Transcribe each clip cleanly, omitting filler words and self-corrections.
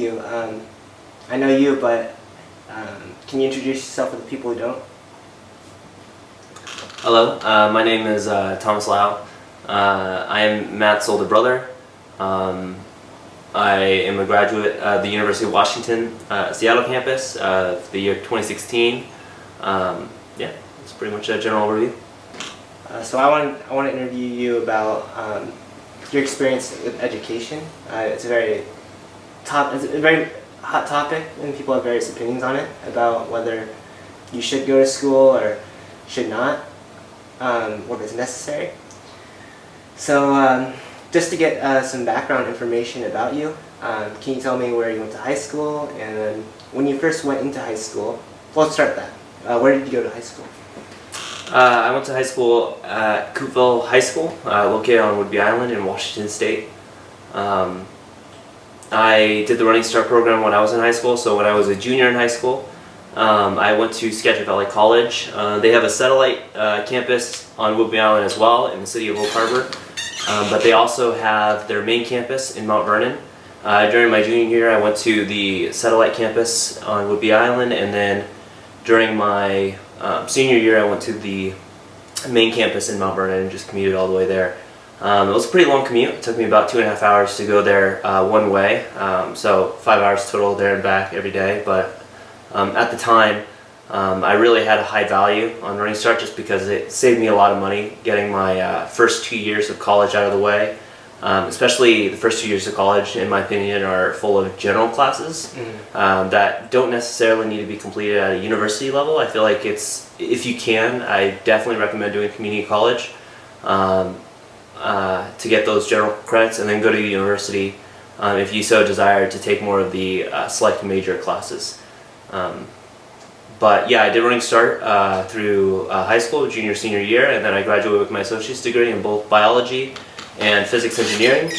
you. I know you, but can you introduce yourself to the people who don't? Hello, my name is Thomas Lau. I am Matt's older brother. I am a graduate of the University of Washington Seattle campus of the year 2016. Yeah, that's pretty much a general overview. So I want to interview you about your experience with education. It's a very hot topic, and people have various opinions on it about whether you should go to school or should not, what is necessary. So just to get some background information about you, can you tell me where you went to high school, and then when you first went into high school? Well, let's start that. Where did you go to high school? I went to high school at Coupeville High School, located on Whidbey Island in Washington State. I did the Running Start program when I was in high school, so when I was a junior in high school, I went to Skagit Valley College. They have a satellite campus on Whidbey Island as well in the city of Oak Harbor, but they also have their main campus in Mount Vernon. During my junior year, I went to the satellite campus on Whidbey Island, and then during my senior year, I went to the main campus in Mount Vernon and just commuted all the way there. It was a pretty long commute. It took me about 2.5 hours to go there one way, so 5 hours total there and back every day. But at the time, I really had a high value on Running Start just because it saved me a lot of money getting my first 2 years of college out of the way. Especially the first 2 years of college, in my opinion, are full of general classes that don't necessarily need to be completed at a university level. I feel like if you can, I definitely recommend doing community college to get those general credits, and then go to university if you so desire to take more of the select major classes. But yeah, I did Running Start through high school, junior, senior year, and then I graduated with my associate's degree in both biology and physics engineering.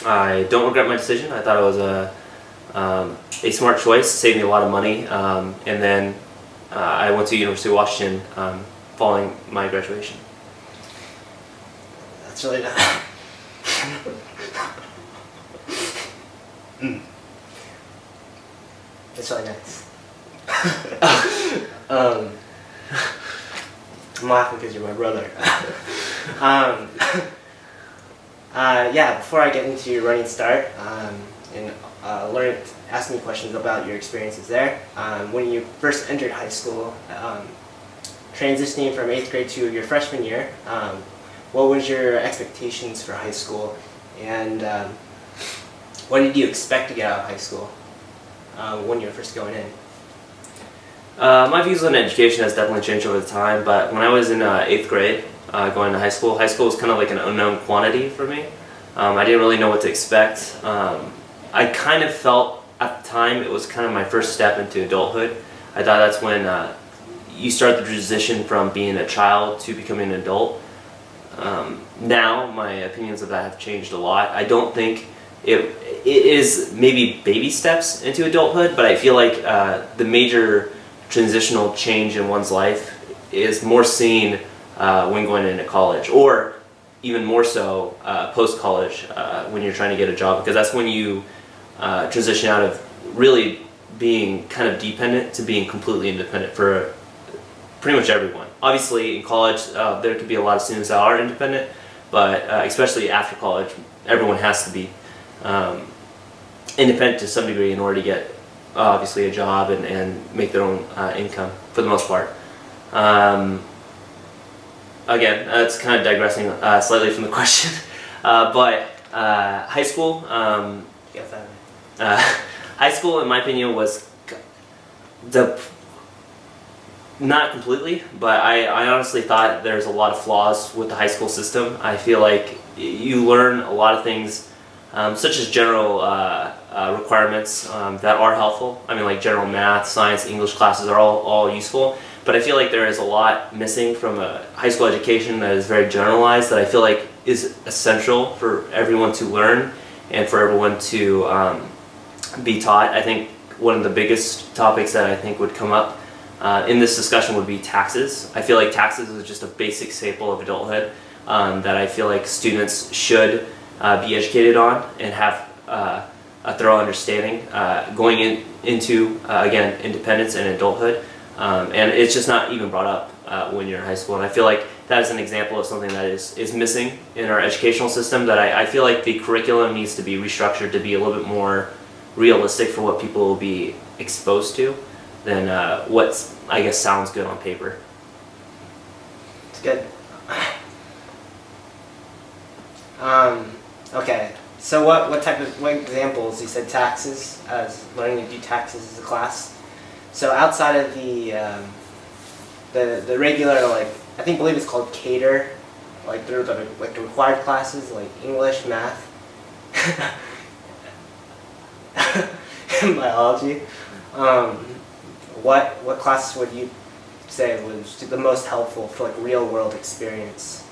I don't regret my decision. I thought it was a smart choice, saved me a lot of money, and then I went to University of Washington following my graduation. That's really nice. It's really nice. I'm laughing because you're my brother. Yeah, before I get into your Running Start and ask me questions about your experiences there, when you first entered high school, transitioning from 8th grade to your freshman year, what was your expectations for high school, and what did you expect to get out of high school when you were first going in? My views on education has definitely changed over the time, but when I was in 8th grade, going to high school was kind of like an unknown quantity for me. I didn't really know what to expect. I kind of felt at the time it was kind of my first step into adulthood. I thought that's when you start the transition from being a child to becoming an adult. Now my opinions of that have changed a lot. I don't think it is maybe baby steps into adulthood, but I feel like the major transitional change in one's life is more seen when going into college, or even more so post-college when you're trying to get a job, because that's when you transition out of really being kind of dependent to being completely independent for pretty much everyone. Obviously in college there could be a lot of students that are independent, but especially after college, everyone has to be independent to some degree in order to get obviously a job and make their own income for the most part. Again, that's kind of digressing slightly from the question, but high school, high school, in my opinion, was not completely, but I honestly thought there's a lot of flaws with the high school system. I feel like you learn a lot of things, such as general requirements that are helpful. I mean, like general math, science, English classes are all useful, but I feel like there is a lot missing from a high school education that is very generalized, that I feel like is essential for everyone to learn and for everyone to be taught. I think one of the biggest topics that I think would come up in this discussion would be taxes. I feel like taxes is just a basic staple of adulthood that I feel like students should be educated on and have a thorough understanding going into again, independence and adulthood, and it's just not even brought up when you're in high school. And I feel like that is an example of something that is missing in our educational system, that I feel like the curriculum needs to be restructured to be a little bit more realistic for what people will be exposed to than what I guess sounds good on paper. It's good. Okay, so what examples? You said taxes, as learning to do taxes as a class. So outside of the regular, like, I believe it's called cater, like there's like the required classes like English, math, and biology. What classes would you say was the most helpful for like real world experience?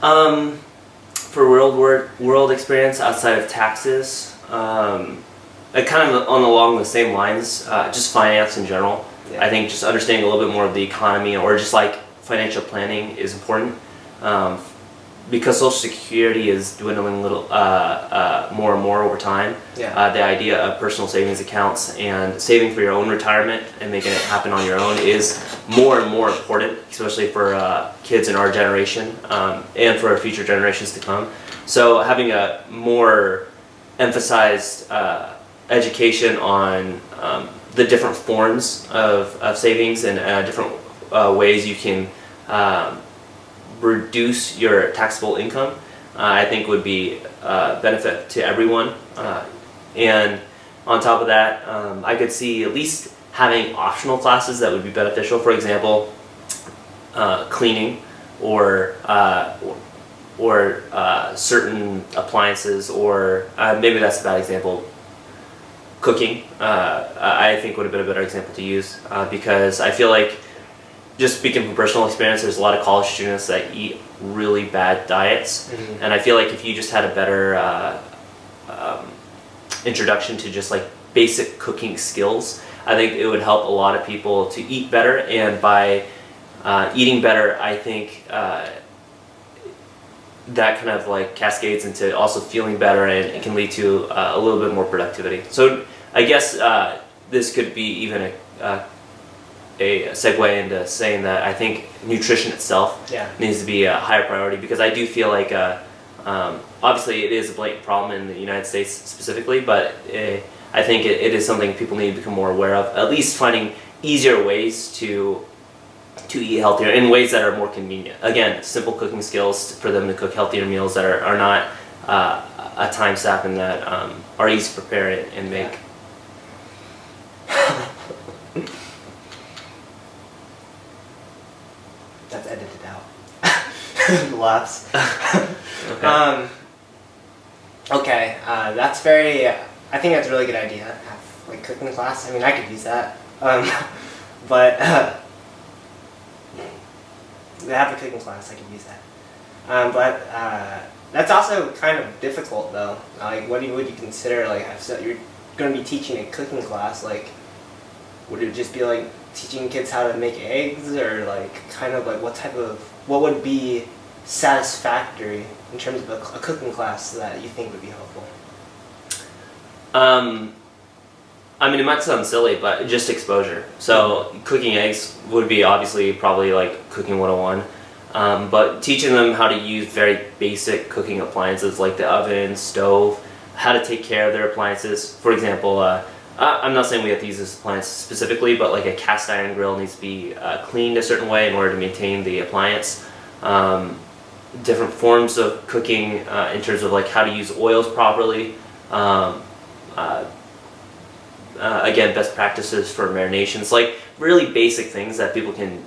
For real world experience outside of taxes, kind of along the same lines, just finance in general. Yeah. I think just understanding a little bit more of the economy, or just like financial planning, is important, because Social Security is dwindling more and more over time. Yeah. The idea of personal savings accounts and saving for your own retirement and making it happen on your own is more and more important, especially for kids in our generation, and for future generations to come. So having a more emphasized education on the different forms of savings and different ways you can reduce your taxable income, I think would be a benefit to everyone. And on top of that, I could see at least having optional classes that would be beneficial. For example, cleaning, or certain appliances, or maybe that's a bad example. Cooking, I think would have been a better example to use, because I feel like, just speaking from personal experience, there's a lot of college students that eat really bad diets, Mm-hmm. and I feel like if you just had a better introduction to just like basic cooking skills, I think it would help a lot of people to eat better, and by eating better, I think that kind of like cascades into also feeling better, and it can lead to a little bit more productivity. So I guess this could be even a segue into saying that I think nutrition itself Yeah. needs to be a higher priority, because I do feel like obviously it is a blatant problem in the United States specifically, but I think it is something people need to become more aware of, at least finding easier ways to eat healthier in ways that are more convenient. Again, simple cooking skills for them to cook healthier meals that are not a time sap, and that are easy to prepare and make. That's edited out. Laughs. Okay. Okay, that's very. I think that's a really good idea. Have like cooking class. I mean, I could use that. But they have a cooking class. I could use that. But that's also kind of difficult, though. Like, would you consider like you're going to be teaching a cooking class? Like, would it just be like teaching kids how to make eggs, or like kind of like what would be satisfactory in terms of a cooking class that you think would be helpful? I mean, it might sound silly, but just exposure. So cooking eggs would be obviously probably like cooking 101, but teaching them how to use very basic cooking appliances like the oven, stove, how to take care of their appliances. For example, I'm not saying we have to use this appliance specifically, but like a cast iron grill needs to be cleaned a certain way in order to maintain the appliance. Different forms of cooking in terms of like how to use oils properly. Again, best practices for marinations, like really basic things that people can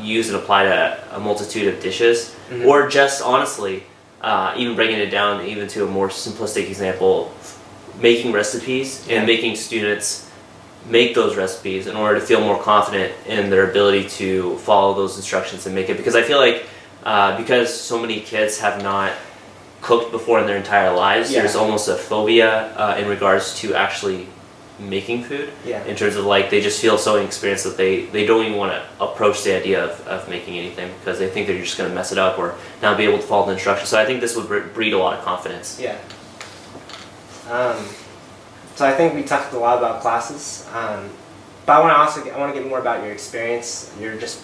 use and apply to a multitude of dishes. Mm-hmm. Or just honestly, even bringing it down even to a more simplistic example, making recipes and making students make those recipes in order to feel more confident in their ability to follow those instructions and make it. Because I feel like because so many kids have not cooked before in their entire lives, there's almost a phobia in regards to actually making food. In terms of like they just feel so inexperienced that they don't even want to approach the idea of making anything, because they think they're just going to mess it up or not be able to follow the instructions. So I think this would breed a lot of confidence. Yeah. So I think we talked a lot about classes, but I want to get more about your experience, your just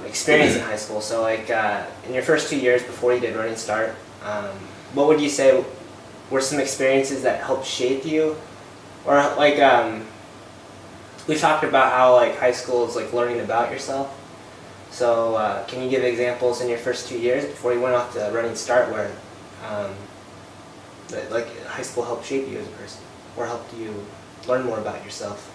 experience in high school. So like in your first 2 years before you did Running Start, what would you say were some experiences that helped shape you, or like we talked about how like high school is like learning about yourself. So can you give examples in your first 2 years before you went off to Running Start where that, like high school helped shape you as a person or helped you learn more about yourself?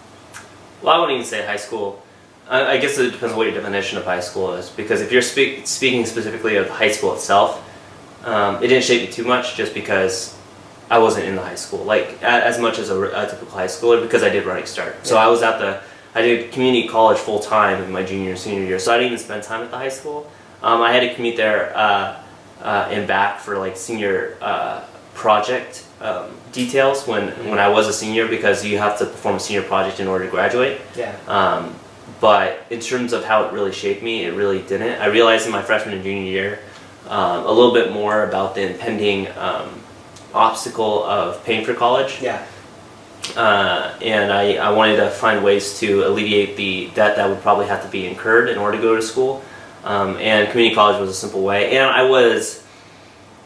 Well, I wouldn't even say high school. I guess it depends on what your definition of high school is, because if you're speaking specifically of high school itself, it didn't shape me too much just because I wasn't in the high school, like as much as a typical high schooler, because I did Running Start. So Yeah. I did community college full time in my junior and senior year, so I didn't even spend time at the high school. I had to commute there and back for like senior project details when I was a senior, because you have to perform a senior project in order to graduate. Yeah. But in terms of how it really shaped me, it really didn't. I realized in my freshman and junior year a little bit more about the impending obstacle of paying for college. Yeah. And I wanted to find ways to alleviate the debt that would probably have to be incurred in order to go to school. And community college was a simple way. And I was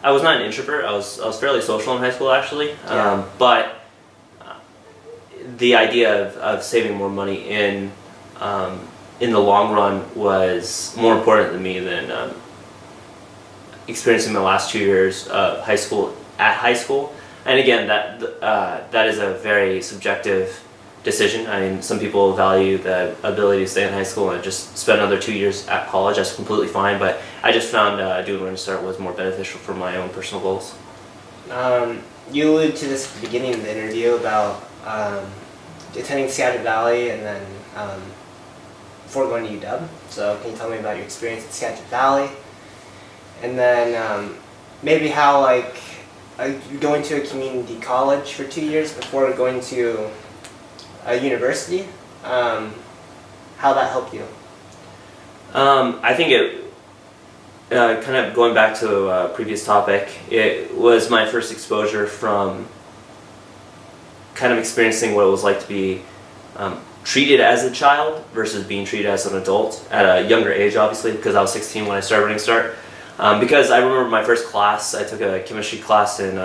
not an introvert. I was fairly social in high school, actually. Yeah. But the idea of saving more money in the long run was more important to me than experiencing the last 2 years of high school at high school. And again, that is a very subjective decision. I mean, some people value the ability to stay in high school and just spend another 2 years at college. That's completely fine, but I just found doing Running Start was more beneficial for my own personal goals. You alluded to this at the beginning of the interview about attending Skagit Valley and then before going to UW. So can you tell me about your experience at Skagit Valley? And then maybe how like going to a community college for 2 years before going to a university, how that helped you? I think it, kind of going back to a previous topic, it was my first exposure from kind of experiencing what it was like to be treated as a child versus being treated as an adult at a younger age, obviously, because I was 16 when I started Running Start. Because I remember my first class, I took a chemistry class in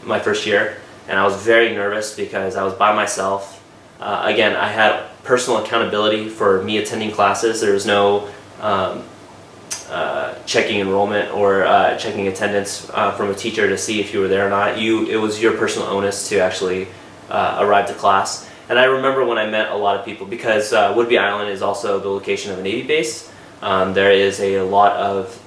my first year, and I was very nervous because I was by myself. Again, I had personal accountability for me attending classes. There was no checking enrollment or checking attendance from a teacher to see if you were there or not. It was your personal onus to actually arrive to class. And I remember when I met a lot of people, because Whidbey Island is also the location of a Navy base. There is a lot of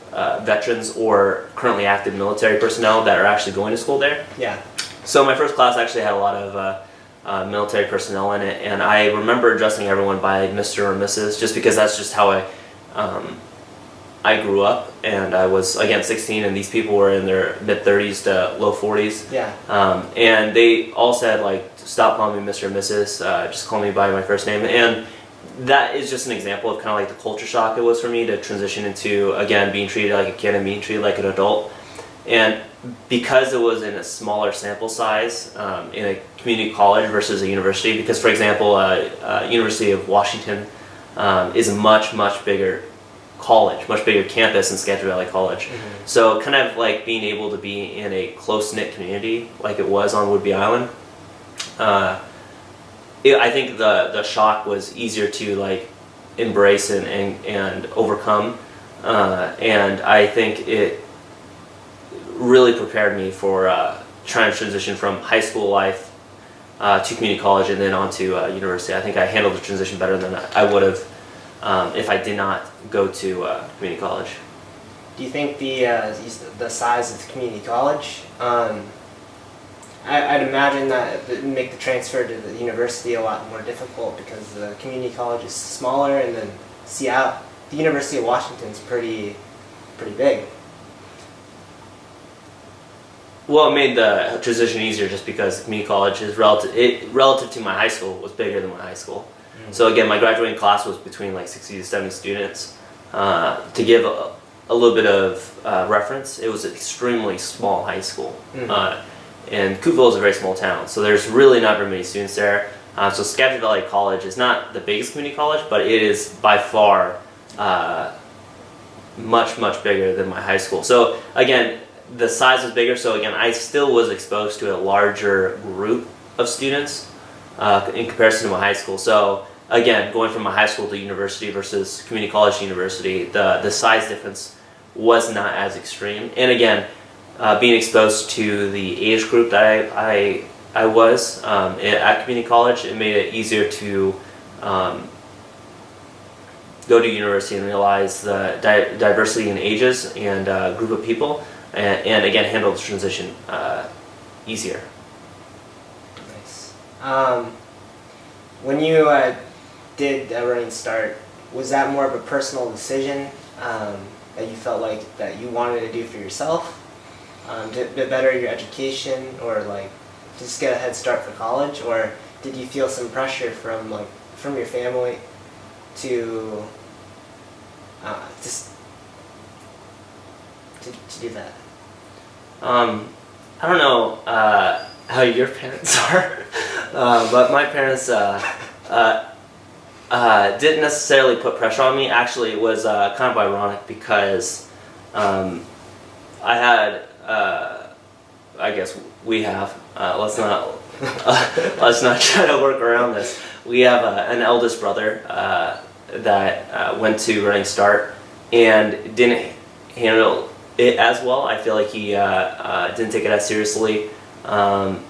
veterans or currently active military personnel that are actually going to school there. Yeah. So my first class actually had a lot of military personnel in it, and I remember addressing everyone by Mr. or Mrs. just because that's just how I grew up, and I was, again, 16, and these people were in their mid-30s to low 40s. Yeah. And they all said, like, stop calling me Mr. or Mrs., just call me by my first name. And that is just an example of kind of like the culture shock it was for me to transition into, again, being treated like a kid and being treated like an adult. And because it was in a smaller sample size in a community college versus a university, because, for example, University of Washington is a much, much bigger college, much bigger campus than Skagit Valley College. Mm-hmm. So kind of like being able to be in a close-knit community like it was on Whidbey Island, I think the shock was easier to like embrace and overcome, and I think it really prepared me for trying to transition from high school life to community college and then on to university. I think I handled the transition better than I would have if I did not go to community college. Do you think the size of the community college? I'd imagine that it would make the transfer to the university a lot more difficult because the community college is smaller, and then Seattle, the University of Washington is pretty big. Well, it made the transition easier just because community college is relative to my high school was bigger than my high school. Mm-hmm. So again, my graduating class was between like 60 to 70 students. To give a little bit of reference, it was an extremely small high school. Mm-hmm. and Coupeville is a very small town, so there's really not very many students there. So Skagit Valley College is not the biggest community college, but it is by far much bigger than my high school. So again, the size was bigger, so again, I still was exposed to a larger group of students in comparison to my high school. So again, going from a high school to university versus community college to university, the size difference was not as extreme. And again, being exposed to the age group that I was at community college, it made it easier to go to university and realize the diversity in ages and group of people, and again, handle the transition easier. Nice. When you did Running Start, was that more of a personal decision that you felt like that you wanted to do for yourself, to better your education, or like just get a head start for college, or did you feel some pressure from your family to just to do that? I don't know how your parents are, but my parents didn't necessarily put pressure on me. Actually, it was kind of ironic because I had, I guess we have, let's not try to work around this. We have an eldest brother that went to Running Start and didn't handle it as well. I feel like he didn't take it as seriously, and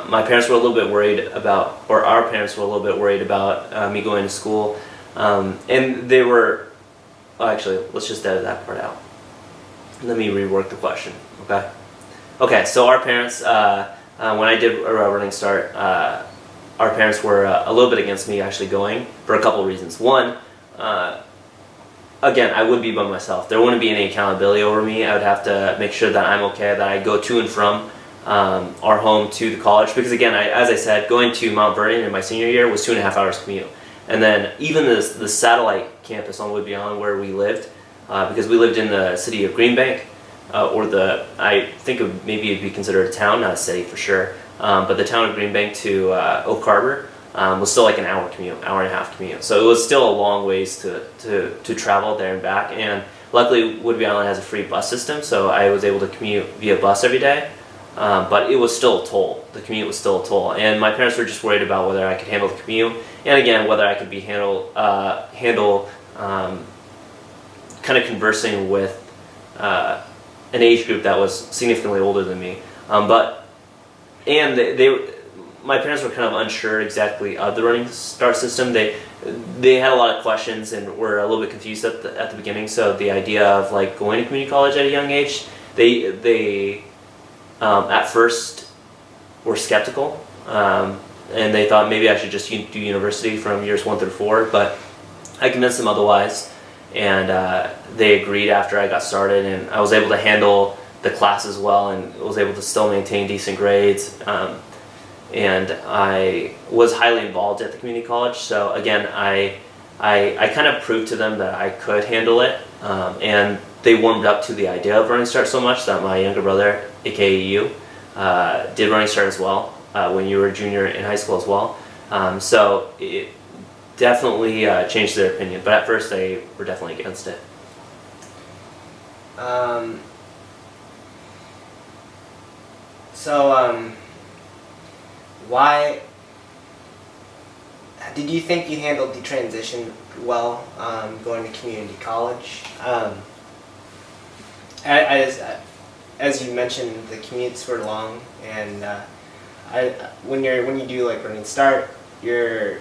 my parents were a little bit worried about, or our parents were a little bit worried about me going to school, and they were, actually, let's just edit that part out. Let me rework the question, okay? Okay, so our parents, when I did Running Start, our parents were a little bit against me actually going for a couple of reasons. One, again, I would be by myself. There wouldn't be any accountability over me. I would have to make sure that I'm okay, that I go to and from our home to the college. Because again, as I said, going to Mount Vernon in my senior year was 2.5 hours commute. And then even the satellite campus on Whidbey Island where we lived, because we lived in the city of Greenbank, I think maybe it'd be considered a town, not a city for sure, but the town of Greenbank to Oak Harbor was still like an hour commute, hour and a half commute. So it was still a long ways to travel there and back. And luckily, Whidbey Island has a free bus system, so I was able to commute via bus every day. But it was still a toll. The commute was still a toll, and my parents were just worried about whether I could handle the commute, and again, whether I could handle kind of conversing with an age group that was significantly older than me. My parents were kind of unsure exactly of the Running Start system. They had a lot of questions and were a little bit confused at the beginning. So the idea of like going to community college at a young age, they at first were skeptical, and they thought maybe I should just do university from years 1 through 4. But I convinced them otherwise, and they agreed after I got started, and I was able to handle the classes well, and was able to still maintain decent grades. And I was highly involved at the community college. So again, I kind of proved to them that I could handle it, and they warmed up to the idea of Running Start so much that my younger brother, aka you, did Running Start as well when you were a junior in high school as well. So it definitely changed their opinion, but at first they were definitely against it. Why did you think you handled the transition well, going to community college? As you mentioned, the commutes were long, and when you do like Running Start, you're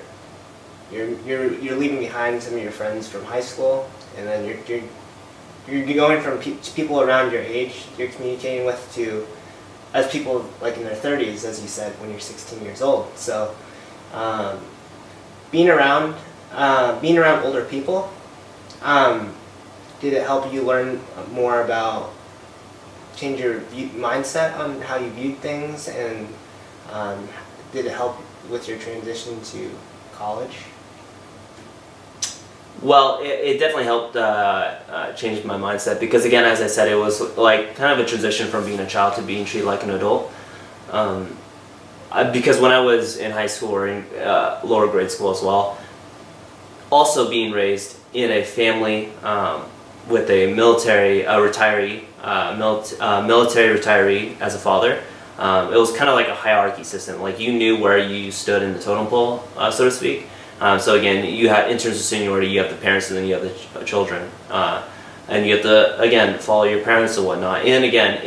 leaving behind some of your friends from high school, and then you're going from people around your age you're communicating with to as people like in their 30s, as you said, when you're 16 years old. So being around older people, did it help you learn more about, change your mindset on how you viewed things, and did it help with your transition to college? Well, it definitely helped change my mindset because, again, as I said, it was like kind of a transition from being a child to being treated like an adult. Um, because when I was in high school or in lower grade school as well, also being raised in a family with a military military retiree as a father, it was kind of like a hierarchy system. Like you knew where you stood in the totem pole, so to speak. So again, you have in terms of seniority, you have the parents and then you have the children, and you have to again follow your parents and whatnot. And again,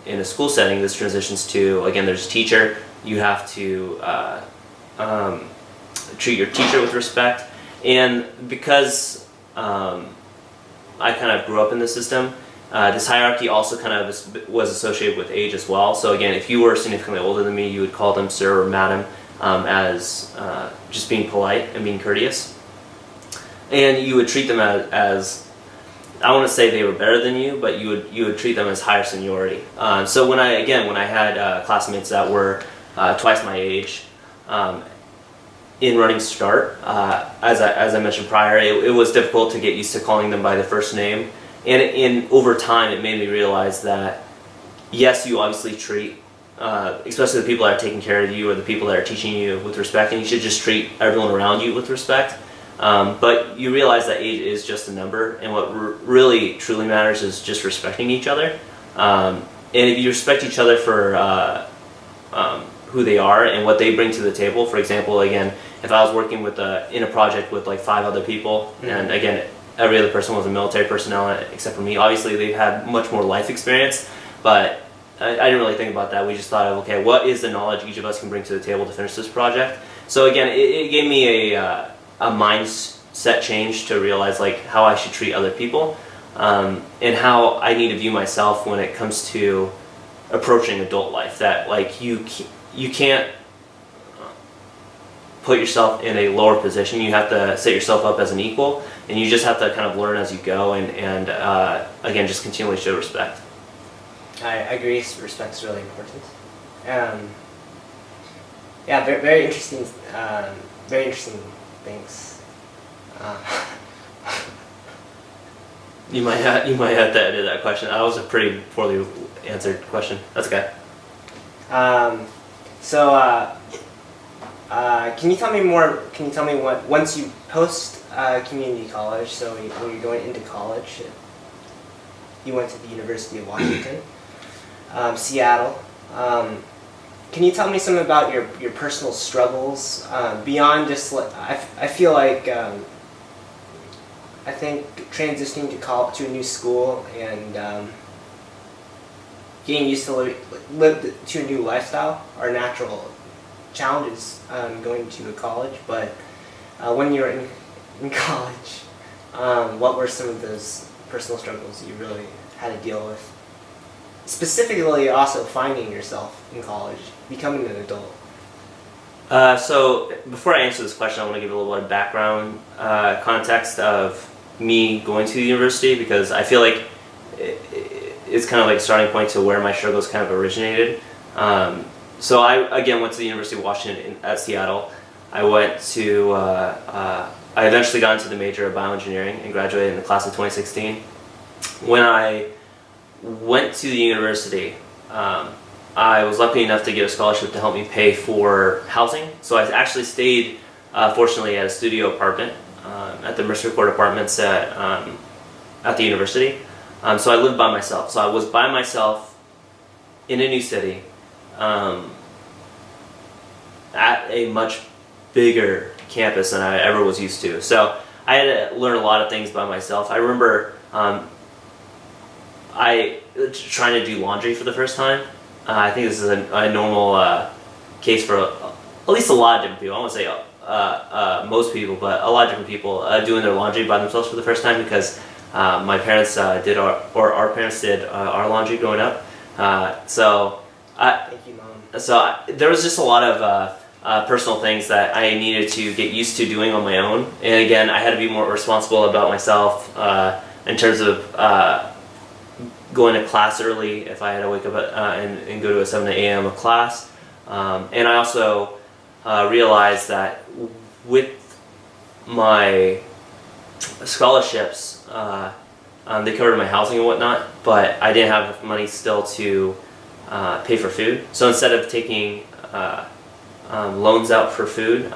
in a school setting, this transitions to again, there's a teacher. You have to treat your teacher with respect, and because I kind of grew up in the system, this hierarchy also kind of was associated with age as well. So again, if you were significantly older than me, you would call them sir or madam. As just being polite and being courteous, and you would treat them as I want to say they were better than you, but you would treat them as higher seniority. So when I had classmates that were twice my age, in Running Start, as I mentioned prior, it was difficult to get used to calling them by the first name, and over time it made me realize that yes, you obviously treat. Especially the people that are taking care of you or the people that are teaching you with respect, and you should just treat everyone around you with respect. But you realize that age is just a number, and what really truly matters is just respecting each other. And if you respect each other for who they are and what they bring to the table, for example, again, if I was working with in a project with like 5 other people, and again, every other person was a military personnel except for me. Obviously, they've had much more life experience, but I didn't really think about that. We just thought of, okay, what is the knowledge each of us can bring to the table to finish this project? So again, it gave me a mindset change to realize like how I should treat other people, and how I need to view myself when it comes to approaching adult life. That like you can't put yourself in a lower position. You have to set yourself up as an equal, and you just have to kind of learn as you go, and again, just continually show respect. I agree. Respect is really important. Yeah, very interesting. Very interesting things. You might have to edit that question. That was a pretty poorly answered question. That's okay. Can you tell me more? Can you tell me what once you post community college? So when you're going into college, you went to the University of Washington. Seattle. Can you tell me something about your personal struggles beyond just I feel like I think transitioning to a new school and getting used to live to a new lifestyle are natural challenges going to a college. But when you're in college, what were some of those personal struggles you really had to deal with? Specifically, also finding yourself in college, becoming an adult. So before I answer this question, I want to give a little bit of background context of me going to the university, because I feel like it's kind of like a starting point to where my struggles kind of originated. So I again went to the University of Washington at Seattle. I went to I eventually got into the major of bioengineering and graduated in the class of 2016. When I went to the university, I was lucky enough to get a scholarship to help me pay for housing. So I actually stayed, fortunately, at a studio apartment at the Mercer Court Apartments at the university. So I lived by myself. So I was by myself in a new city at a much bigger campus than I ever was used to. So I had to learn a lot of things by myself. I remember trying to do laundry for the first time. I think this is a normal case for at least a lot of different people. I won't say most people, but a lot of different people doing their laundry by themselves for the first time, because my parents did our parents did our laundry growing up. Thank you, Mom. There was just a lot of personal things that I needed to get used to doing on my own. And again, I had to be more responsible about myself in terms of going to class early if I had to wake up and go to a 7 a.m. class. And I also realized that with my scholarships. They covered my housing and whatnot, but I didn't have enough money still to pay for food. So instead of taking loans out for food,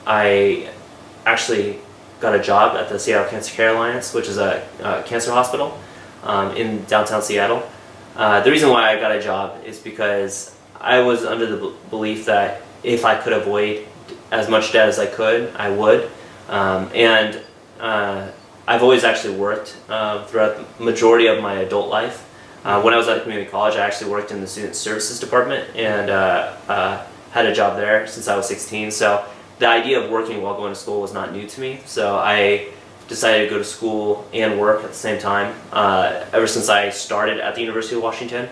I actually got a job at the Seattle Cancer Care Alliance, which is a cancer hospital in downtown Seattle. The reason why I got a job is because I was under the belief that if I could avoid as much debt as I could, I would. And I've always actually worked throughout the majority of my adult life. When I was at a community college, I actually worked in the student services department and had a job there since I was 16. So the idea of working while going to school was not new to me. So I decided to go to school and work at the same time ever since I started at the University of Washington.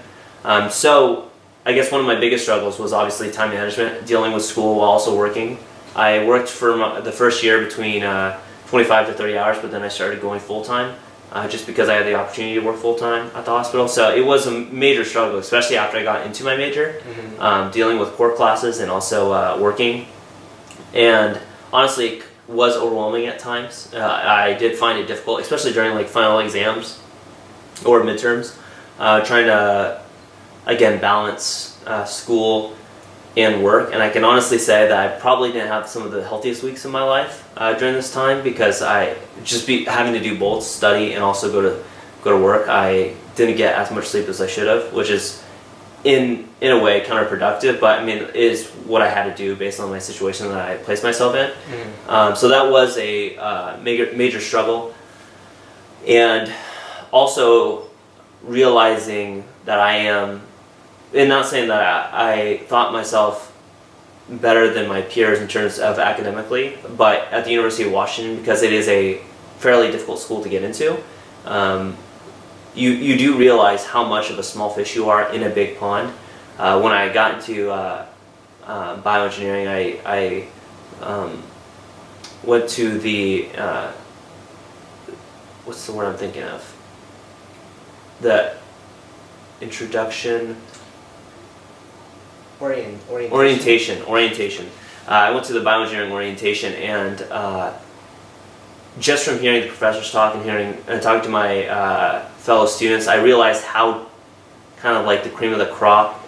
So I guess one of my biggest struggles was obviously time management, dealing with school while also working. I worked for the first year between 25 to 30 hours, but then I started going full-time just because I had the opportunity to work full-time at the hospital. So it was a major struggle, especially after I got into my major, dealing with core classes and also working. And honestly, it was overwhelming at times. I did find it difficult, especially during like final exams or midterms, trying to, again, balance school and work. And I can honestly say that I probably didn't have some of the healthiest weeks of my life during this time, because I just having to do both study and also go to work. I didn't get as much sleep as I should have, which is in a way counterproductive, but I mean it is what I had to do based on my situation that I placed myself in. So that was a major struggle, and also realizing that I am, and not saying that I thought myself better than my peers in terms of academically, but at the University of Washington, because it is a fairly difficult school to get into, you do realize how much of a small fish you are in a big pond. When I got into bioengineering, I went to the, what's the word I'm thinking of? The introduction... Orientation. I went to the bioengineering orientation, and just from hearing the professors talk and talking to my fellow students, I realized how kind of like the cream of the crop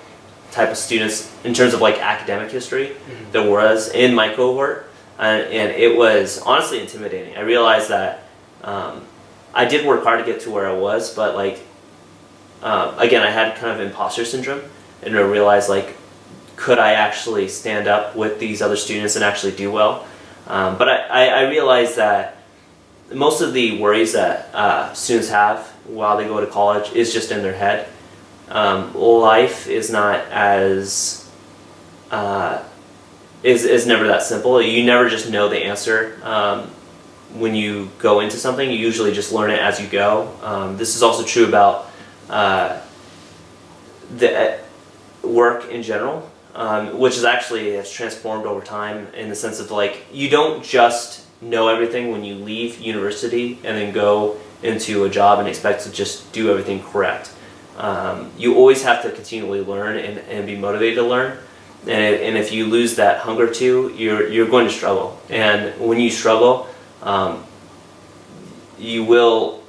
type of students in terms of like academic history there was in my cohort, and it was honestly intimidating. I realized that I did work hard to get to where I was, but like again, I had kind of imposter syndrome, and I realized like, could I actually stand up with these other students and actually do well? But I realized that most of the worries that students have while they go to college is just in their head. Life is not as is never that simple. You never just know the answer when you go into something. You usually just learn it as you go. This is also true about the work in general. Which is actually has transformed over time in the sense of like, you don't just know everything when you leave university and then go into a job and expect to just do everything correct. You always have to continually learn and be motivated to learn. And if you lose that hunger too, you're going to struggle. And when you struggle, you will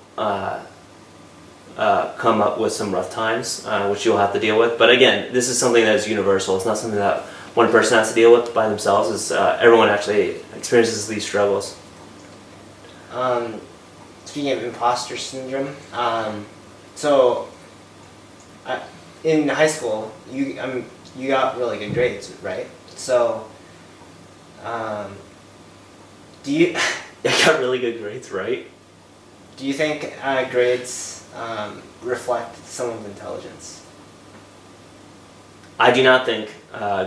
come up with some rough times, which you'll have to deal with. But again, this is something that is universal. It's not something that one person has to deal with by themselves. It's, everyone actually experiences these struggles. Speaking of imposter syndrome, so in high school, you got really good grades, right? So, do you? I got really good grades, right? Do you think grades reflect someone's intelligence? I do not think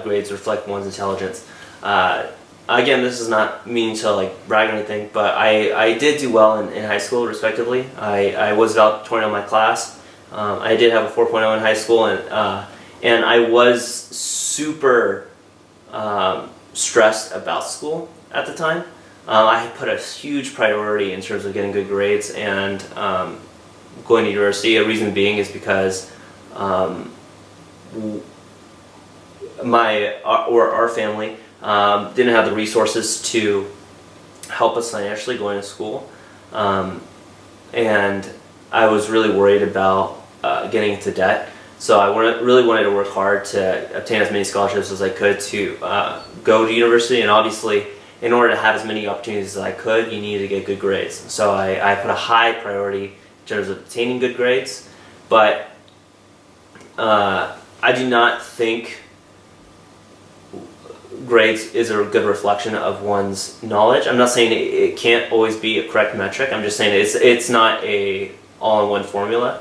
grades reflect one's intelligence. Again, this is not meaning to like brag or anything, but I did do well in high school, respectively. I was valedictorian of my class. I did have a 4.0 in high school, and I was super stressed about school at the time. I put a huge priority in terms of getting good grades and going to university. A reason being is because our family didn't have the resources to help us financially going to school. and I was really worried about getting into debt. So I really wanted to work hard to obtain as many scholarships as I could to go to university. And obviously, in order to have as many opportunities as I could, you needed to get good grades. So I put a high priority in terms of obtaining good grades. But I do not think grades is a good reflection of one's knowledge. I'm not saying it can't always be a correct metric. I'm just saying it's not a all-in-one formula.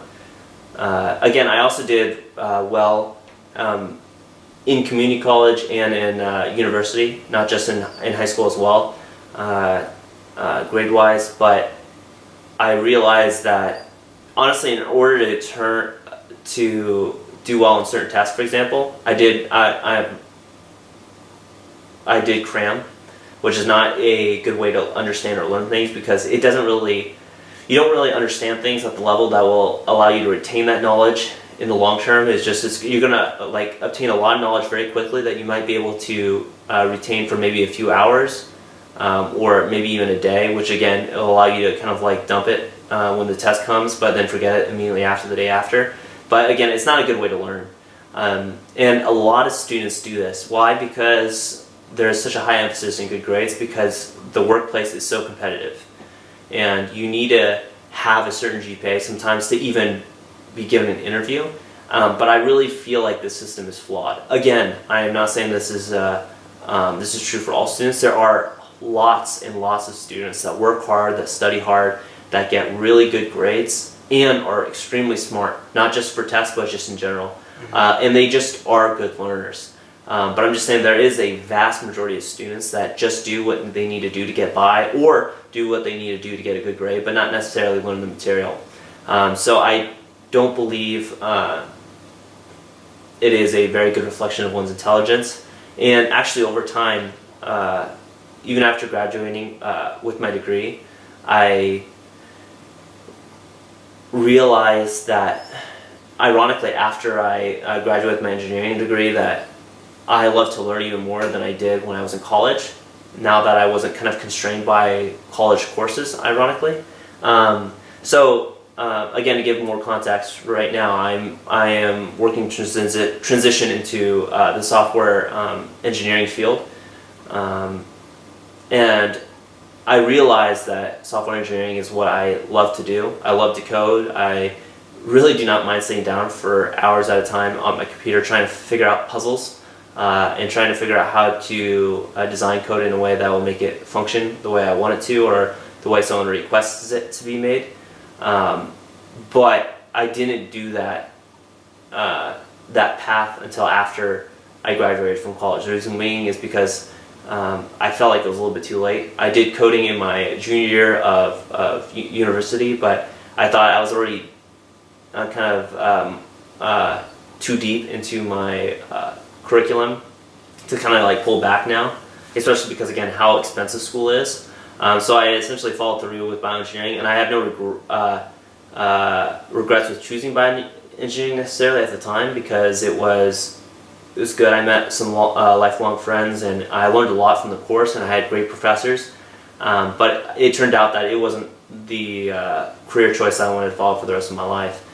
Again, I also did well in community college and in university, not just in high school as well, grade-wise. But I realized that honestly, in order to do well in certain tests, for example, I did cram, which is not a good way to understand or learn things, because you don't really understand things at the level that will allow you to retain that knowledge in the long term. You're gonna obtain a lot of knowledge very quickly that you might be able to retain for maybe a few hours, or maybe even a day, which again will allow you to kind of dump it when the test comes, but then forget it immediately after the day after. But again, it's not a good way to learn. And a lot of students do this. Why? Because there's such a high emphasis in good grades, because the workplace is so competitive. And you need to have a certain GPA sometimes to even be given an interview. But I really feel like this system is flawed. Again, I am not saying this is true for all students. There are lots and lots of students that work hard, that study hard, that get really good grades, and are extremely smart, not just for tests, but just in general. And they just are good learners. But I'm just saying there is a vast majority of students that just do what they need to do to get by, or do what they need to do to get a good grade, but not necessarily learn the material. So I don't believe it is a very good reflection of one's intelligence. And actually over time, even after graduating with my degree, I realized that, ironically, after I graduated with my engineering degree, that I love to learn even more than I did when I was in college, now that I wasn't kind of constrained by college courses, ironically. Again, to give more context, right now I am working to transition into the software engineering field. And I realized that software engineering is what I love to do. I love to code. I really do not mind sitting down for hours at a time on my computer trying to figure out puzzles. And trying to figure out how to design code in a way that will make it function the way I want it to, or the way someone requests it to be made. But I didn't do that path until after I graduated from college. The reason being is because I felt like it was a little bit too late. I did coding in my junior year of university, but I thought I was already too deep into my curriculum to kind of pull back now, especially because, again, how expensive school is. So I essentially followed through with bioengineering, and I have no regrets with choosing bioengineering necessarily at the time, because it was good. I met some lifelong friends, and I learned a lot from the course, and I had great professors. But it turned out that it wasn't the career choice I wanted to follow for the rest of my life.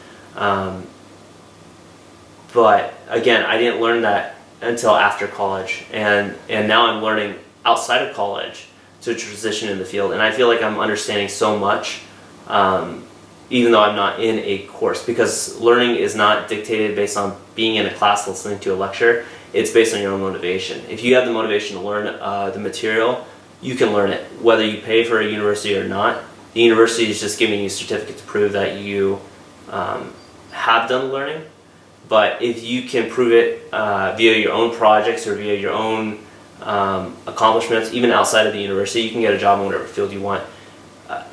But again, I didn't learn that until after college, and now I'm learning outside of college to transition in the field, and I feel like I'm understanding so much, even though I'm not in a course, because learning is not dictated based on being in a class listening to a lecture. It's based on your own motivation. If you have the motivation to learn the material, you can learn it, whether you pay for a university or not. The university is just giving you a certificate to prove that you have done learning. But if you can prove it via your own projects or via your own accomplishments, even outside of the university, you can get a job in whatever field you want.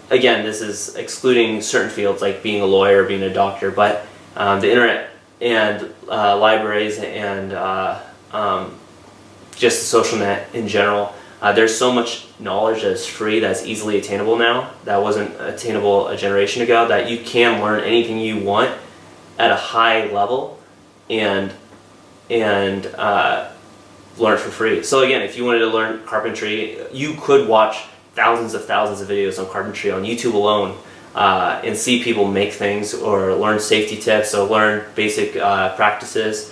Again, this is excluding certain fields like being a lawyer or being a doctor, but the internet and libraries and just the social net in general, there's so much knowledge that's free, that's easily attainable now, that wasn't attainable a generation ago, that you can learn anything you want at a high level and learn it for free. So again, if you wanted to learn carpentry, you could watch thousands of videos on carpentry on YouTube alone, and see people make things or learn safety tips or learn basic practices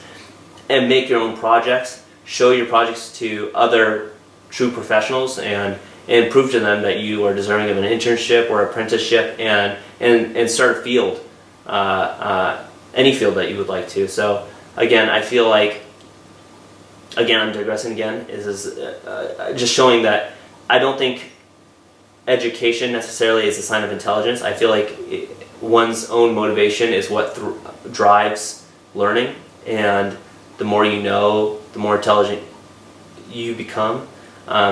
and make your own projects, show your projects to other true professionals and prove to them that you are deserving of an internship or apprenticeship and start a field, any field that you would like to. So again, I feel like, again, I'm digressing again, is just showing that I don't think education necessarily is a sign of intelligence. I feel like one's own motivation is what drives learning, and the more you know, the more intelligent you become.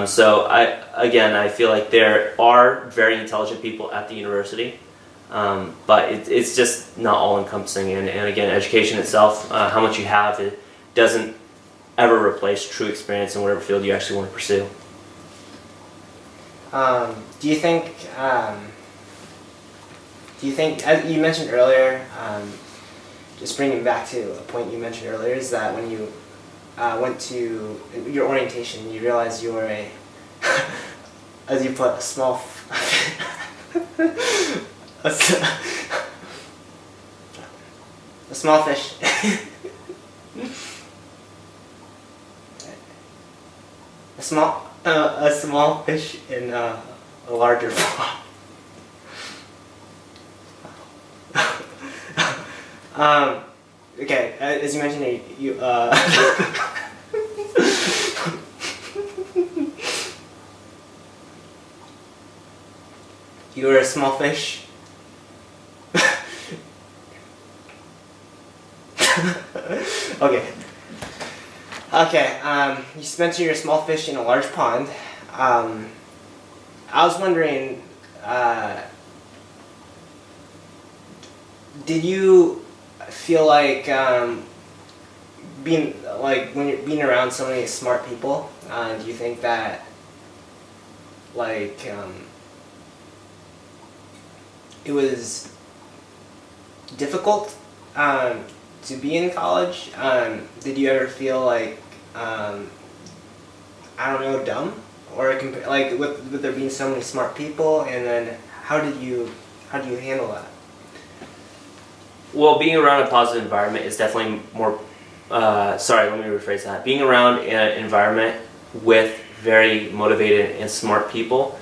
So I feel like there are very intelligent people at the university, but it's just not all encompassing. And again, education itself, how much you have, it doesn't ever replace true experience in whatever field you actually want to pursue. Do you think, as you mentioned earlier, just bringing back to a point you mentioned earlier, is that when you went to your orientation, you realized you were as you put, a small, a small fish. A small fish in a larger pond. Okay, as you mentioned, you you were a small fish. Okay. Okay, you spent your small fish in a large pond. I was wondering, did you feel like when you're being around so many smart people, do you think that it was difficult to be in college? Did you ever feel like I don't know, dumb, or with there being so many smart people, and then how do you handle that? Well, being around a positive environment is definitely more. Sorry, let me rephrase that. Being around an environment with very motivated and smart people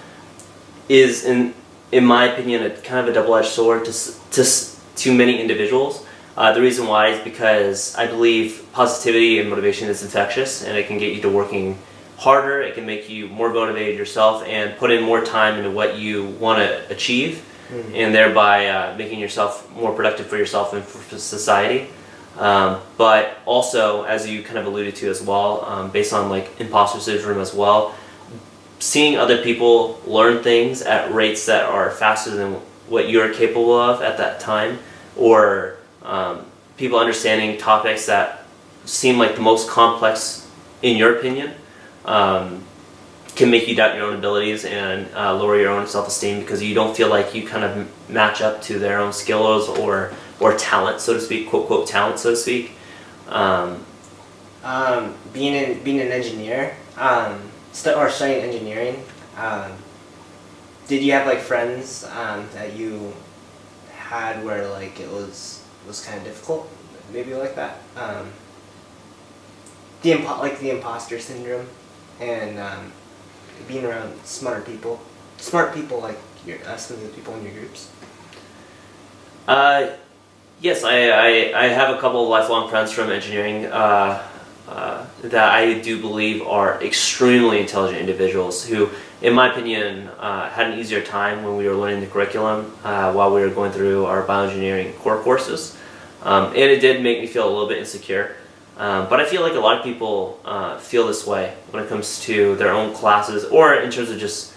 is, in my opinion, a kind of a double-edged sword to many individuals. The reason why is because I believe positivity and motivation is infectious, and it can get you to working harder. It can make you more motivated yourself and put in more time into what you want to achieve, and thereby making yourself more productive for yourself and for society. But also, as you kind of alluded to as well, based on imposter syndrome as well, seeing other people learn things at rates that are faster than what you're capable of at that time, or people understanding topics that seem like the most complex in your opinion, can make you doubt your own abilities and lower your own self-esteem because you don't feel like you kind of match up to their own skills or talent, so to speak, quote quote talent, so to speak. Being an engineer, or studying engineering, did you have friends that you had where it was kind of difficult, maybe like that? The imposter syndrome, and being around smart people like some of the people in your groups. Yes, I have a couple of lifelong friends from engineering that I do believe are extremely intelligent individuals who, in my opinion, had an easier time when we were learning the curriculum while we were going through our bioengineering core courses. And it did make me feel a little bit insecure. But I feel like a lot of people feel this way when it comes to their own classes, or in terms of just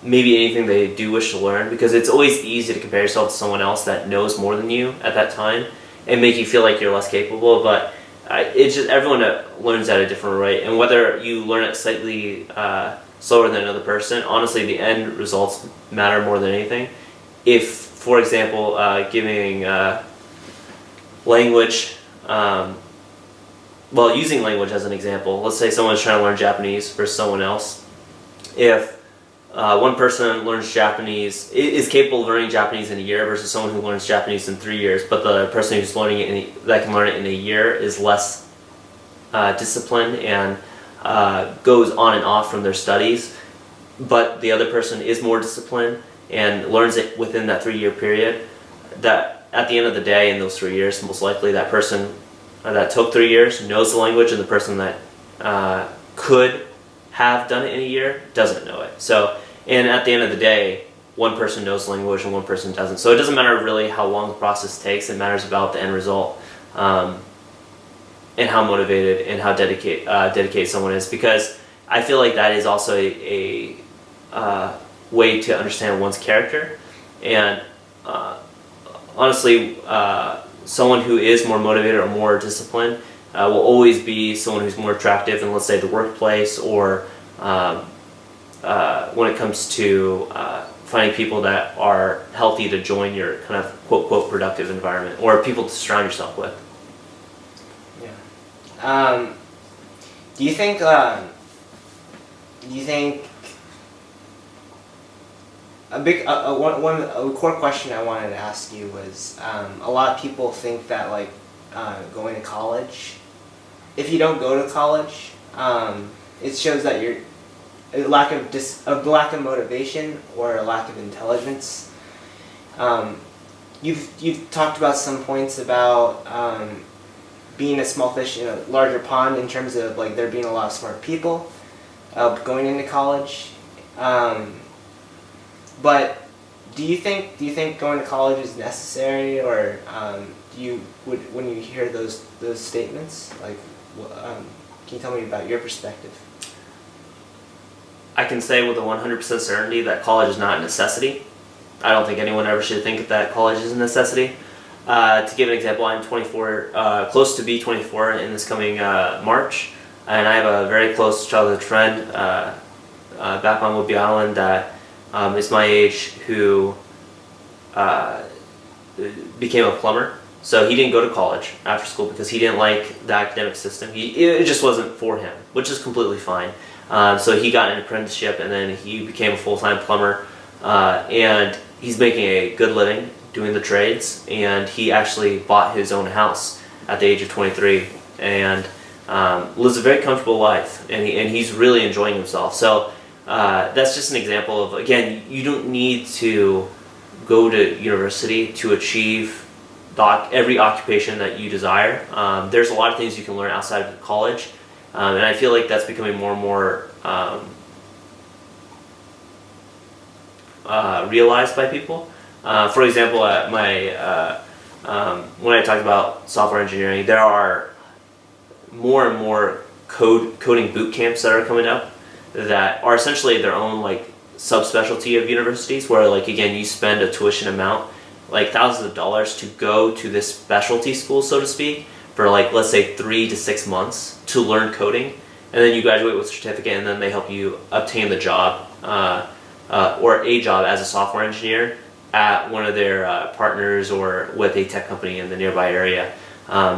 maybe anything they do wish to learn, because it's always easy to compare yourself to someone else that knows more than you at that time and make you feel like you're less capable. But it's just everyone learns at a different rate, and whether you learn it slightly slower than another person, honestly, the end results matter more than anything. If, for example, giving language, well, using language as an example, let's say someone's trying to learn Japanese versus someone else. If one person learns Japanese, is capable of learning Japanese in a year versus someone who learns Japanese in 3 years, but the person who's learning it that can learn it in a year is less disciplined and goes on and off from their studies, but the other person is more disciplined and learns it within that 3-year period, that at the end of the day in those 3 years, most likely that person that took 3 years knows the language, and the person that could have done it in a year doesn't know it. So, and at the end of the day, one person knows language and one person doesn't. So it doesn't matter really how long the process takes. It matters about the end result, and how motivated and how dedicated someone is. Because I feel like that is also a way to understand one's character. And honestly, someone who is more motivated or more disciplined will always be someone who's more attractive in, let's say, the workplace, or when it comes to finding people that are healthy to join your kind of quote productive environment, or people to surround yourself with. Yeah. Do you think a core question I wanted to ask you was, a lot of people think that like going to college, if you don't go to college, it shows that you're a lack of motivation or a lack of intelligence. You've talked about some points about being a small fish in a larger pond, in terms of like there being a lot of smart people going into college. But do you think going to college is necessary, or when you hear those statements, like can you tell me about your perspective? I can say with a 100% certainty that college is not a necessity. I don't think anyone ever should think that college is a necessity. To give an example, I'm 24, close to be 24 in this coming March, and I have a very close childhood friend back on Whidbey Island that is my age, who became a plumber. So he didn't go to college after school because he didn't like the academic system. It just wasn't for him, which is completely fine. So he got an apprenticeship, and then he became a full-time plumber, and he's making a good living doing the trades, and he actually bought his own house at the age of 23, and lives a very comfortable life, and he's really enjoying himself. So that's just an example of, again, you don't need to go to university to achieve every occupation that you desire. There's a lot of things you can learn outside of college, and I feel like that's becoming more and more realized by people. For example, at when I talked about software engineering, there are more and more coding boot camps that are coming up that are essentially their own like subspecialty of universities, where like again you spend a tuition amount, like thousands of dollars, to go to this specialty school, so to speak, for like, let's say 3 to 6 months to learn coding, and then you graduate with a certificate, and then they help you obtain the job or a job as a software engineer at one of their partners or with a tech company in the nearby area.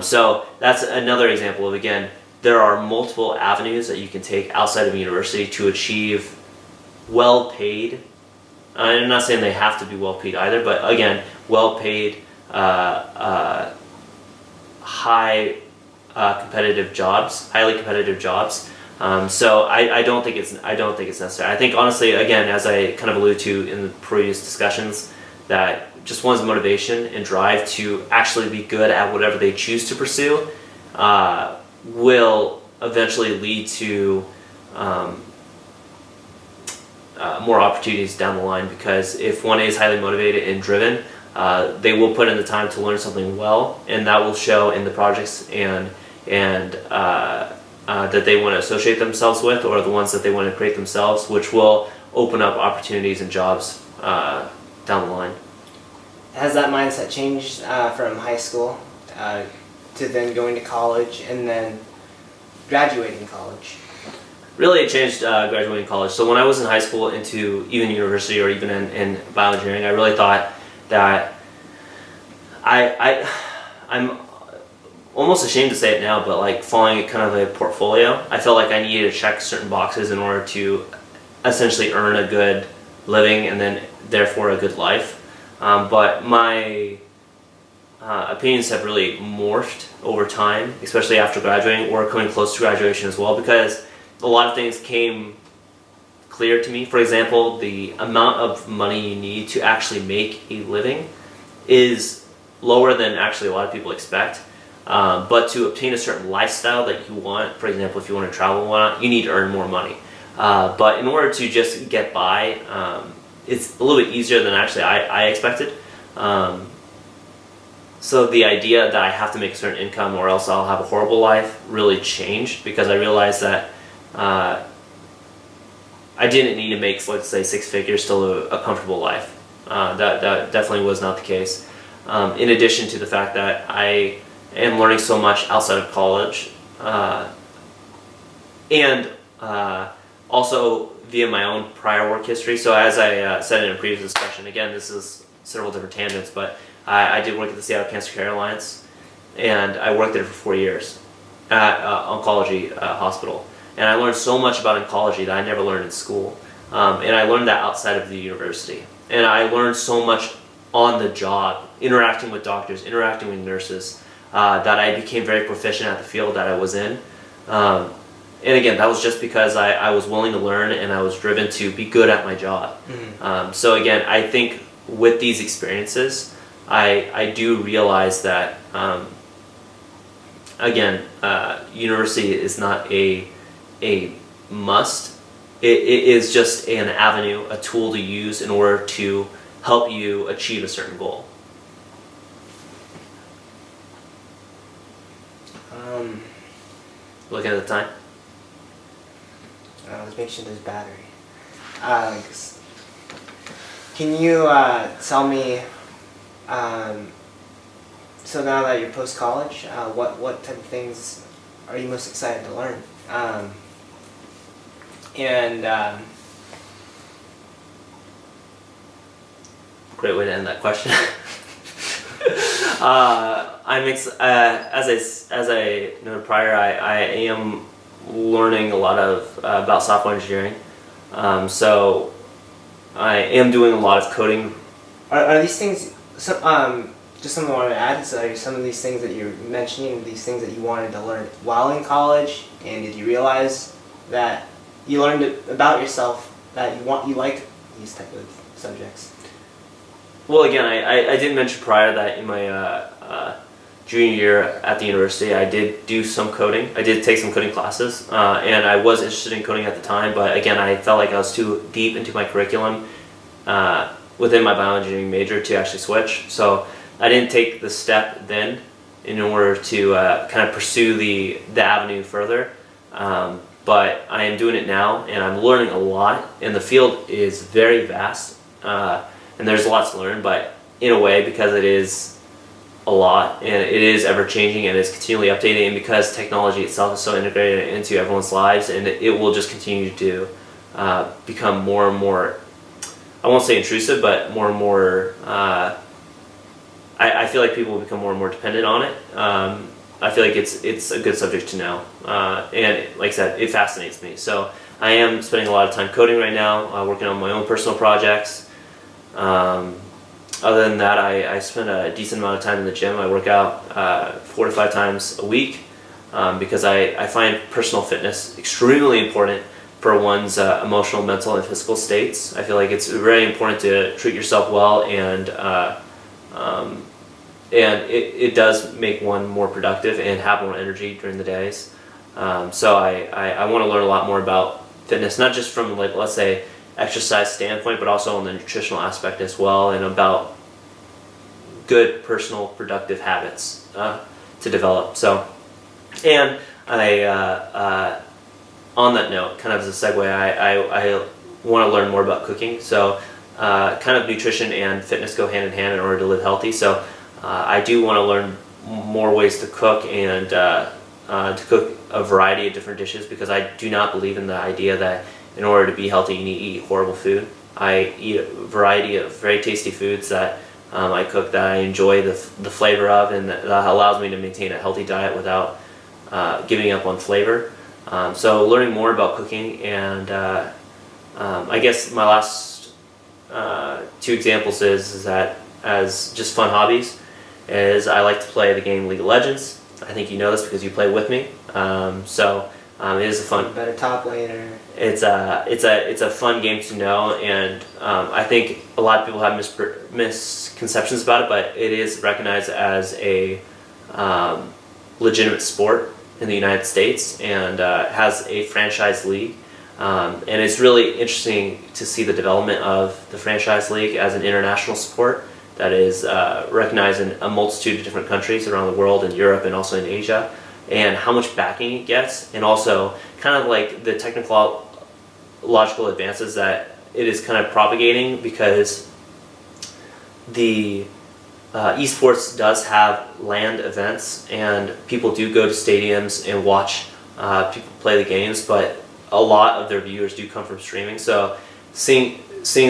So that's another example of, again, there are multiple avenues that you can take outside of university to achieve well-paid. I'm not saying they have to be well-paid either, but again, well-paid, highly competitive jobs. So I don't think it's necessary. I think honestly, again, as I kind of alluded to in the previous discussions, that just one's motivation and drive to actually be good at whatever they choose to pursue will eventually lead to more opportunities down the line, because if one is highly motivated and driven, they will put in the time to learn something well, and that will show in the projects and that they want to associate themselves with, or the ones that they want to create themselves, which will open up opportunities and jobs down the line. Has that mindset changed from high school to then going to college and then graduating college? Really, it changed graduating college. So when I was in high school into even university or even in bioengineering, I really thought that I'm almost ashamed to say it now, but like following kind of a portfolio. I felt like I needed to check certain boxes in order to essentially earn a good living and then therefore a good life. But my opinions have really morphed over time, especially after graduating or coming close to graduation as well, because a lot of things came clear to me. For example, the amount of money you need to actually make a living is lower than actually a lot of people expect. But to obtain a certain lifestyle that you want, for example, if you want to travel and whatnot, you need to earn more money. But in order to just get by, it's a little bit easier than actually I expected. So the idea that I have to make a certain income or else I'll have a horrible life really changed, because I realized that I didn't need to make, let's say, 6 figures to live a comfortable life. That definitely was not the case. In addition to the fact that I am learning so much outside of college, and also via my own prior work history. So as I said in a previous discussion, again, this is several different tangents, but I did work at the Seattle Cancer Care Alliance, and I worked there for 4 years at oncology hospital. And I learned so much about oncology that I never learned in school. And I learned that outside of the university. And I learned so much on the job, interacting with doctors, interacting with nurses, that I became very proficient at the field that I was in. And again, that was just because I was willing to learn and I was driven to be good at my job. Mm-hmm. So again, I think with these experiences, I do realize that, again, university is not a must. It is just an avenue, a tool to use in order to help you achieve a certain goal. Looking at the time. Let's make sure there's battery. Can you tell me, so now that you're post-college, what type of things are you most excited to learn? Great way to end that question. As I noted prior, I am learning a lot of about software engineering. So I am doing a lot of coding. Are these things, just something I wanted to add, so are some of these things that you're mentioning, these things that you wanted to learn while in college, and did you realize that you learned about yourself that you liked these type of subjects? Well, again, I did mention prior that in my junior year at the university, I did do some coding. I did take some coding classes, and I was interested in coding at the time, but again, I felt like I was too deep into my curriculum within my bioengineering major to actually switch. So I didn't take the step then in order to kind of pursue the avenue further. But I am doing it now, and I'm learning a lot, and the field is very vast, and there's lots to learn, but in a way, because it is a lot, and it is ever-changing, and it's continually updating, and because technology itself is so integrated into everyone's lives, and it will just continue to become more and more, I won't say intrusive, but more and more, I feel like people will become more and more dependent on it. I feel like it's a good subject to know, and like I said, it fascinates me. So I am spending a lot of time coding right now, working on my own personal projects. Other than that, I spend a decent amount of time in the gym. I work out 4 to 5 times a week because I find personal fitness extremely important for one's emotional, mental, and physical states. I feel like it's very important to treat yourself well, and it does make one more productive and have more energy during the days. So I want to learn a lot more about fitness, not just from, like, let's say, exercise standpoint, but also on the nutritional aspect as well, and about good personal productive habits to develop. So, and on that note, kind of as a segue, I want to learn more about cooking. So kind of nutrition and fitness go hand in hand in order to live healthy. So I do want to learn more ways to cook, and to cook a variety of different dishes, because I do not believe in the idea that in order to be healthy you need to eat horrible food. I eat a variety of very tasty foods that I cook that I enjoy the flavor of, and that allows me to maintain a healthy diet without giving up on flavor. So learning more about cooking, and I guess my last two examples is that as just fun hobbies is I like to play the game League of Legends. I think you know this because you play with me. It is a fun. Better top laner. It's a fun game to know, and I think a lot of people have misconceptions about it, but it is recognized as a legitimate sport in the United States, and has a franchise league. And it's really interesting to see the development of the franchise league as an international sport that is recognized in a multitude of different countries around the world, in Europe and also in Asia, and how much backing it gets, and also kind of like the technological advances that it is kind of propagating, because the esports does have land events and people do go to stadiums and watch people play the games, but a lot of their viewers do come from streaming. So seeing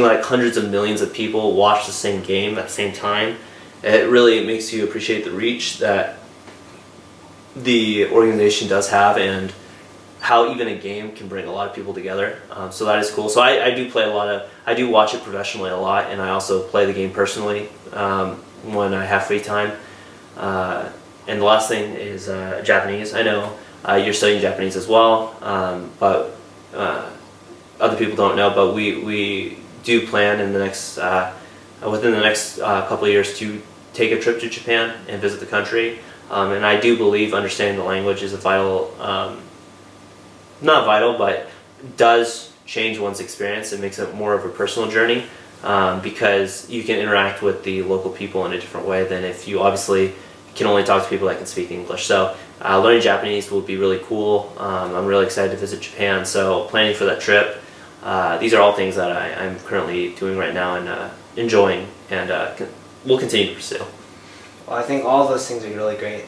like hundreds of millions of people watch the same game at the same time, it really makes you appreciate the reach that the organization does have, and how even a game can bring a lot of people together. So that is cool. So I do watch it professionally a lot, and I also play the game personally when I have free time. And the last thing is Japanese. I know you're studying Japanese as well, but other people don't know, but we do plan in the next within the next couple of years to take a trip to Japan and visit the country. And I do believe understanding the language is a vital, not vital, but does change one's experience. It makes it more of a personal journey, because you can interact with the local people in a different way than if you obviously can only talk to people that can speak English. So learning Japanese will be really cool. I'm really excited to visit Japan, so planning for that trip. These are all things that I'm currently doing right now and enjoying, and will continue to pursue. Well, I think all those things are really great.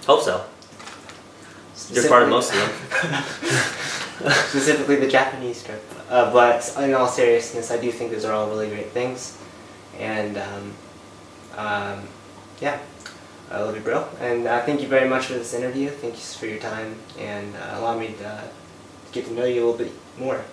Hope so. You're part of most of them. Specifically the Japanese trip. But in all seriousness, I do think those are all really great things. And yeah, I love you, bro. And thank you very much for this interview. Thank you for your time and allow me to get to know you a little bit more.